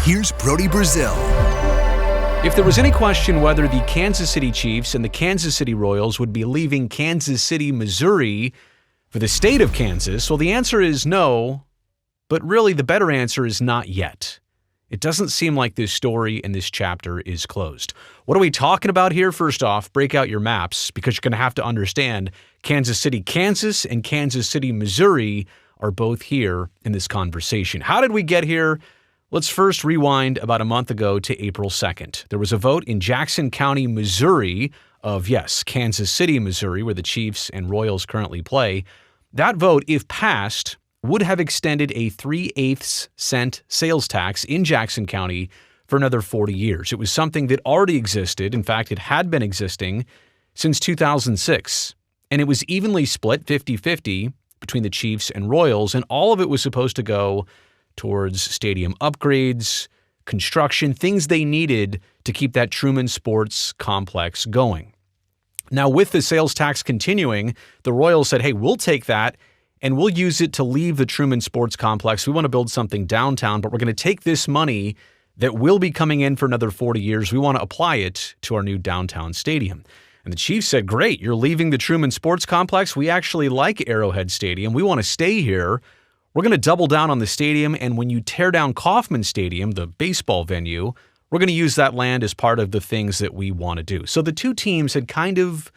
here's Brody Brazil. If there was any question whether the Kansas City Chiefs and the Kansas City Royals would be leaving Kansas City, Missouri for the state of Kansas, well, the answer is no, but really the better answer is not yet. It doesn't seem like this story in this chapter is closed. What are we talking about here? First off, break out your maps because you're going to have to understand Kansas City, Kansas and Kansas City, Missouri are both here in this conversation. How did we get here? Let's first rewind about a month ago to April 2nd. There was a vote in Jackson County, Missouri of, yes, Kansas City, Missouri, where the Chiefs and Royals currently play. That vote, if passed, would have extended a 3/8 cent sales tax in Jackson County for another 40 years. It was something that already existed. In fact, it had been existing since 2006. And it was evenly split 50-50 between the Chiefs and Royals, and all of it was supposed to go towards stadium upgrades, construction, things they needed to keep that Truman Sports Complex going. Now, with the sales tax continuing, the Royals said, hey, we'll take that and we'll use it to leave the Truman Sports Complex. We want to build something downtown, but we're going to take this money that will be coming in for another 40 years. We want to apply it to our new downtown stadium. And the Chiefs said, great, you're leaving the Truman Sports Complex. We actually like Arrowhead Stadium. We want to stay here. We're going to double down on the stadium. And when you tear down Kauffman Stadium, the baseball venue, we're going to use that land as part of the things that we want to do. So the two teams had kind of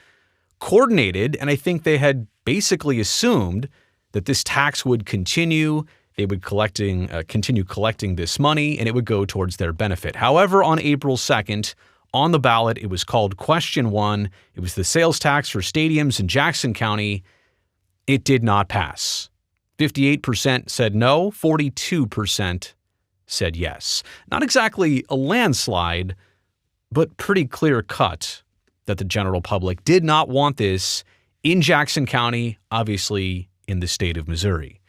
coordinated, and I think they had basically assumed that this tax would continue. They would continue collecting this money, and it would go towards their benefit. However, on April 2nd, on the ballot, it was called Question 1. It was the sales tax for stadiums in Jackson County. It did not pass. 58% said no, 42% said yes. Not exactly a landslide, but pretty clear cut that the general public did not want this in Jackson County, obviously in the state of Missouri.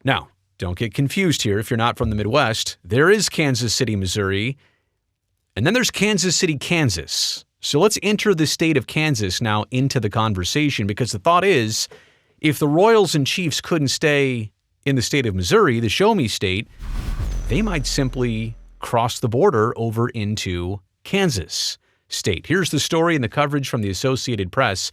Now, don't get confused here if you're not from the Midwest. There is Kansas City, Missouri, and then there's Kansas City, Kansas. So let's enter the state of Kansas now into the conversation, because the thought is, if the Royals and Chiefs couldn't stay in the state of Missouri, the show me state, they might simply cross the border over into Kansas state. Here's the story and the coverage from the Associated Press.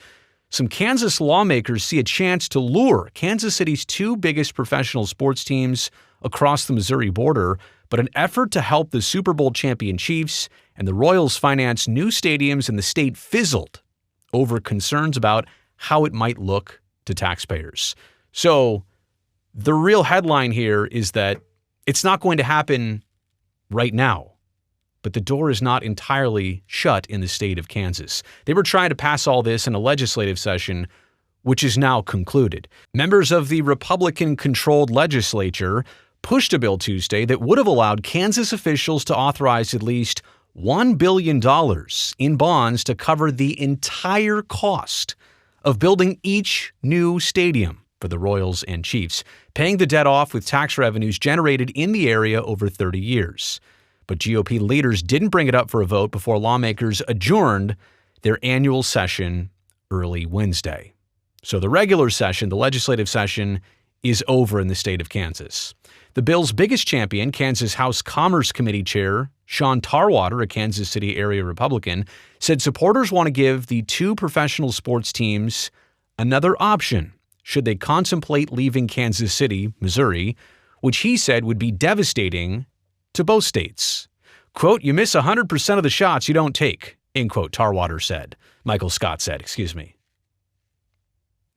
Some Kansas lawmakers see a chance to lure Kansas City's two biggest professional sports teams across the Missouri border, but an effort to help the Super Bowl champion Chiefs and the Royals finance new stadiums in the state fizzled over concerns about how it might look to taxpayers. So the real headline here is that it's not going to happen right now. But the door is not entirely shut in the state of Kansas. They were trying to pass all this in a legislative session, which is now concluded. Members of the Republican-controlled Legislature pushed a bill Tuesday that would have allowed Kansas officials to authorize at least $1 billion in bonds to cover the entire cost of building each new stadium for the Royals and Chiefs, paying the debt off with tax revenues generated in the area over 30 years. But GOP leaders didn't bring it up for a vote before lawmakers adjourned their annual session early Wednesday. So the regular session, the legislative session, is over in the state of Kansas. The bill's biggest champion, Kansas House Commerce Committee Chair Sean Tarwater, a Kansas City area Republican, said supporters want to give the two professional sports teams another option should they contemplate leaving Kansas City, Missouri, which he said would be devastating to both states. Quote, you miss 100% of the shots you don't take, end quote, Tarwater said. Michael Scott said, excuse me.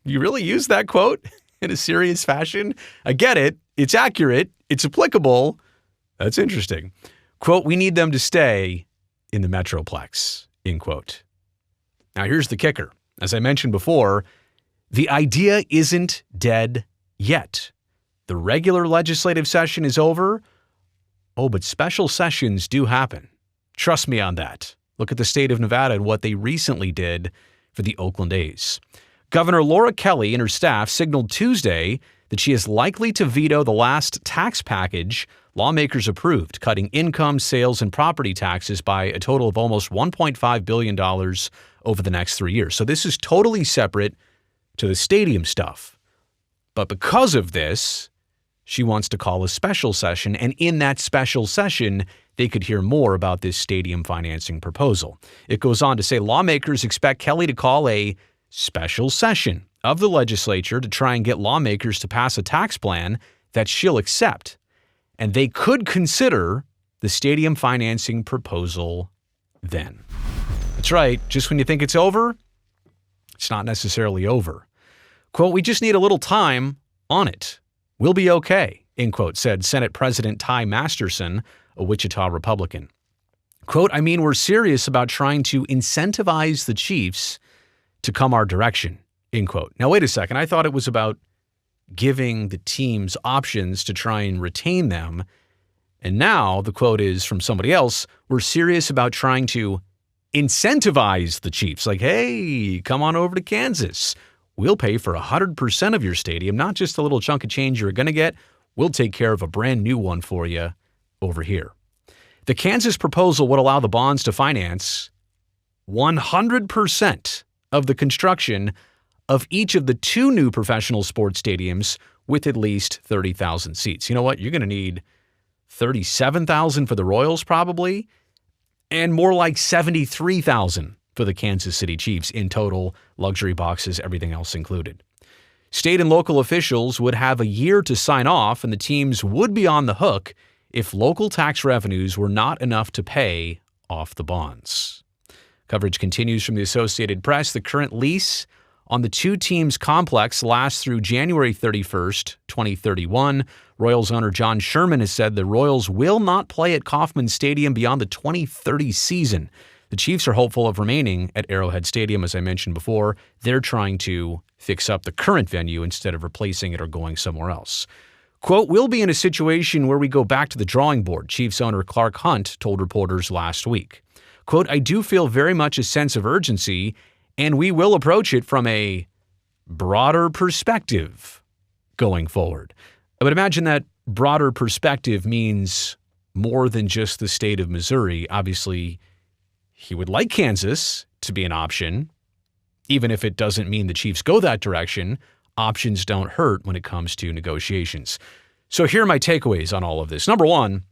You really use that quote in a serious fashion? I get it. It's accurate. It's applicable. That's interesting. Quote, we need them to stay in the Metroplex, end quote. Now here's the kicker. As I mentioned before, the idea isn't dead yet. The regular legislative session is over. Oh, but special sessions do happen. Trust me on that. Look at the state of Nevada and what they recently did for the Oakland A's. Governor Laura Kelly and her staff signaled Tuesday that she is likely to veto the last tax package lawmakers approved, cutting income, sales, and property taxes by a total of almost $1.5 billion over the next 3 years. So this is totally separate to the stadium stuff. But because of this, she wants to call a special session, and in that special session, they could hear more about this stadium financing proposal. It goes on to say lawmakers expect Kelly to call a special session of the legislature to try and get lawmakers to pass a tax plan that she'll accept. And they could consider the stadium financing proposal then. That's right. Just when you think it's over, it's not necessarily over. Quote, we just need a little time on it. We'll be okay, end quote, said Senate President Ty Masterson, a Wichita Republican. Quote, I mean, we're serious about trying to incentivize the Chiefs to come our direction, end quote. Now, wait a second. I thought it was about giving the teams options to try and retain them. And now the quote is from somebody else. We're serious about trying to incentivize the Chiefs. Like, hey, come on over to Kansas. We'll pay for 100% of your stadium, not just a little chunk of change you're going to get. We'll take care of a brand new one for you over here. The Kansas proposal would allow the bonds to finance 100% of the construction of each of the 2 new professional sports stadiums with at least 30,000 seats. You know what? You're going to need 37,000 for the Royals probably, and more like 73,000 for the Kansas City Chiefs in total, luxury boxes, everything else included. State and local officials would have a year to sign off, and the teams would be on the hook if local tax revenues were not enough to pay off the bonds. Coverage continues from the Associated Press. The current lease on the 2 teams' complex lasts through January 31st, 2031. Royals owner John Sherman has said the Royals will not play at Kauffman Stadium beyond the 2030 season. The Chiefs are hopeful of remaining at Arrowhead Stadium, as I mentioned before. They're trying to fix up the current venue instead of replacing it or going somewhere else. Quote, we'll be in a situation where we go back to the drawing board, Chiefs owner Clark Hunt told reporters last week. Quote, I do feel very much a sense of urgency, and we will approach it from a broader perspective going forward. I would imagine that broader perspective means more than just the state of Missouri. Obviously, he would like Kansas to be an option, even if it doesn't mean the Chiefs go that direction. Options don't hurt when it comes to negotiations. So here are my takeaways on all of this. Number one,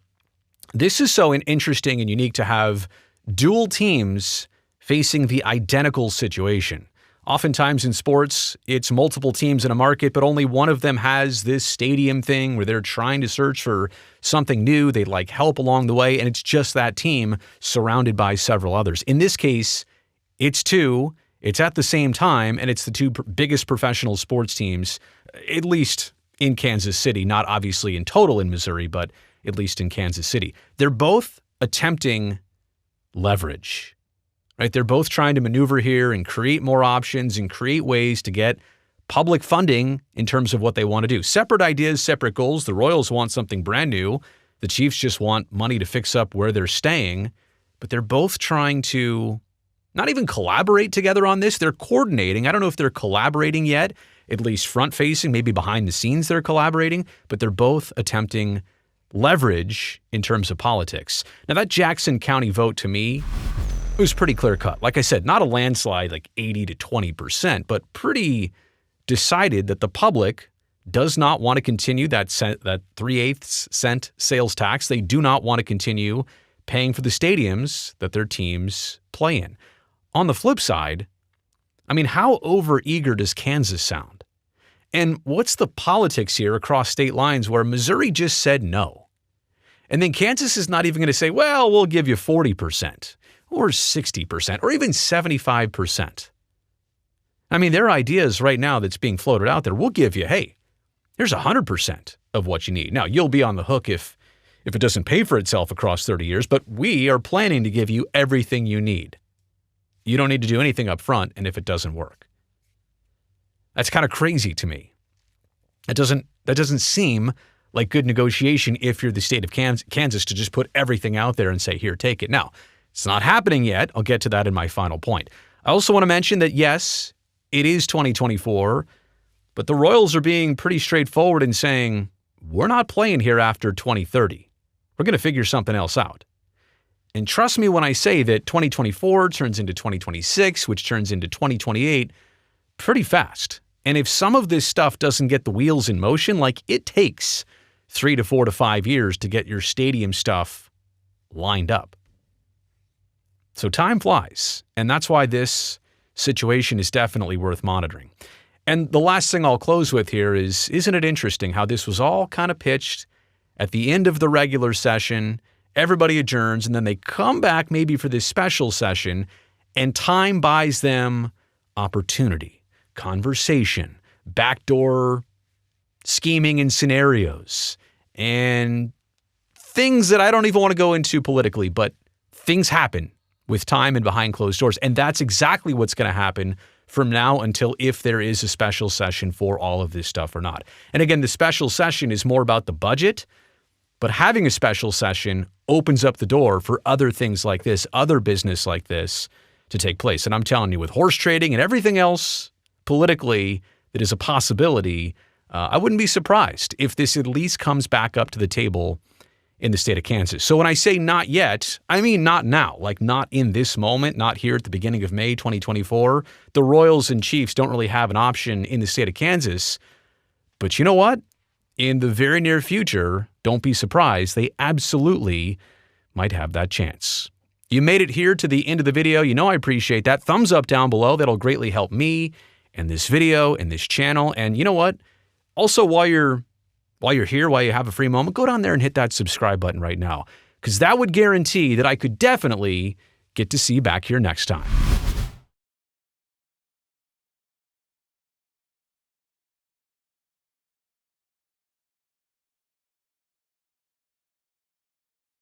this is so interesting and unique to have dual teams facing the identical situation. Oftentimes in sports, it's multiple teams in a market, but only one of them has this stadium thing where they're trying to search for something new. They'd like help along the way, and it's just that team surrounded by several others. In this case, it's 2. It's at the same time, and it's the 2 biggest professional sports teams, at least in Kansas City, not obviously in total in Missouri, but at least in Kansas City. They're both attempting leverage, right? They're both trying to maneuver here and create more options and create ways to get public funding in terms of what they want to do. Separate ideas, separate goals. The Royals want something brand new. The Chiefs just want money to fix up where they're staying, but they're both trying to not even collaborate together on this. They're coordinating. I don't know if they're collaborating yet, at least front-facing, maybe behind the scenes they're collaborating, but they're both attempting leverage in terms of politics. Now, that Jackson County vote to me, it was pretty clear-cut. Like I said, not a landslide like 80 to 20%, but pretty decided that the public does not want to continue that 3/8 cent sales tax. They do not want to continue paying for the stadiums that their teams play in. On the flip side, I mean, how overeager does Kansas sound? And what's the politics here across state lines where Missouri just said no? And then Kansas is not even going to say, well, we'll give you 40% or 60% or even 75%. I mean, their ideas right now that's being floated out there, we'll give you, hey, here's 100% of what you need. Now, you'll be on the hook if it doesn't pay for itself across 30 years, but we are planning to give you everything you need. You don't need to do anything up front, and if it doesn't work. That's kind of crazy to me. That doesn't seem like good negotiation if you're the state of Kansas to just put everything out there and say, here, take it. Now, it's not happening yet. I'll get to that in my final point. I also want to mention that, yes, it is 2024, but the Royals are being pretty straightforward in saying, we're not playing here after 2030. We're going to figure something else out. And trust me when I say that 2024 turns into 2026, which turns into 2028 pretty fast. And if some of this stuff doesn't get the wheels in motion, like it takes 3 to 4 to 5 years to get your stadium stuff lined up. So time flies, and that's why this situation is definitely worth monitoring. And the last thing I'll close with here is, isn't it interesting how this was all kind of pitched at the end of the regular session, everybody adjourns, and then they come back maybe for this special session, and time buys them opportunity, conversation, backdoor scheming and scenarios, and things that I don't even want to go into politically, but things happen with time and behind closed doors. And that's exactly what's going to happen from now until if there is a special session for all of this stuff or not. And again, the special session is more about the budget, but having a special session opens up the door for other things like this, other business like this to take place. And I'm telling you, with horse trading and everything else politically that is a possibility, I wouldn't be surprised if this at least comes back up to the table in the state of Kansas. So when I say not yet, I mean not now, like not in this moment, not here at the beginning of May 2024. The Royals and Chiefs don't really have an option in the state of Kansas. But you know what? In the very near future, don't be surprised, they absolutely might have that chance. You made it here to the end of the video. You know I appreciate that. Thumbs up down below. That'll greatly help me and this video and this channel. And you know what? Also, while you're here, while you have a free moment, go down there and hit that subscribe button right now, because that would guarantee that I could definitely get to see you back here next time.